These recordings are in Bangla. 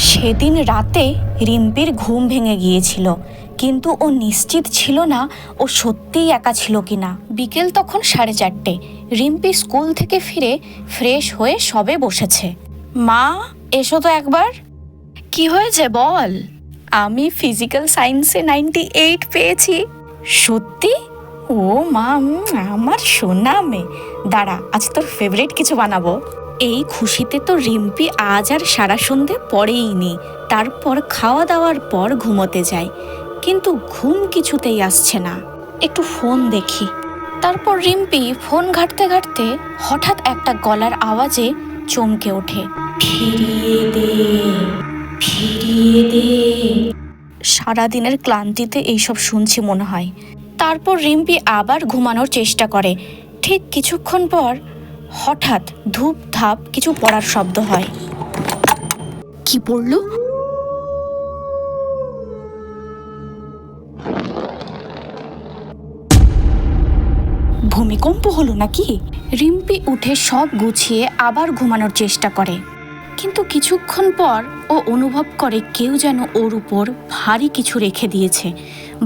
সেদিন রাতে রিম্পির ঘুম ভেঙে গিয়েছিল, কিন্তু ও নিশ্চিত ছিল না ও সত্যিই একা ছিল কিনা। বিকেল তখন 4:30। রিম্পি স্কুল থেকে ফিরে ফ্রেশ হয়ে সবে বসেছে। মা, এসো তো একবার। কি হয়েছে বল। আমি ফিজিক্যাল সায়েন্সে 98 পেয়েছি। সত্যি? ও মা, আমার সোনা মেয়ে। দাঁড়া, আজ তোর ফেভারিট কিছু বানাবো। এই খুশিতে তো রিম্পি আজ আর সারা সন্ধে পড়েই নি। তারপর খাওয়া দাওয়ার পর ঘুমোতে যায়, কিন্তু ঘুম কিছুতেই আসছে না। একটু ফোন দেখি। তারপর রিম্পি ফোন ঘাঁটতে ঘাঁটতে হঠাৎ একটা গলার আওয়াজে চমকে ওঠে। ফিরিয়ে দে, ফিরিয়ে দে। সারাদিনের ক্লান্তিতে এইসব শুনছি মনে হয়। তারপর রিম্পি আবার ঘুমানোর চেষ্টা করে। ঠিক কিছুক্ষণ পর হঠাৎ ধূপ ধাপ কিছু পড়ার শব্দ হয়। কি পড়ল? ভূমিকম্প হলো নাকি? রিম্পি উঠে সব গুছিয়ে আবার ঘুমানোর চেষ্টা করে, কিন্তু কিছুক্ষণ পর ও অনুভব করে কেউ যেন ওর উপর ভারী কিছু রেখে দিয়েছে,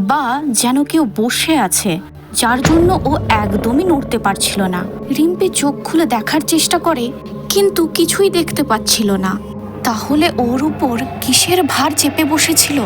বা যেন কেউ বসে আছে, যার জন্য ও একদমই নড়তে পারছিল না। রিম্পি চোখ খুলে দেখার চেষ্টা করে, কিন্তু কিছুই দেখতে পাচ্ছিল না। তাহলে ওর উপর কিসের ভার চেপে বসেছিল?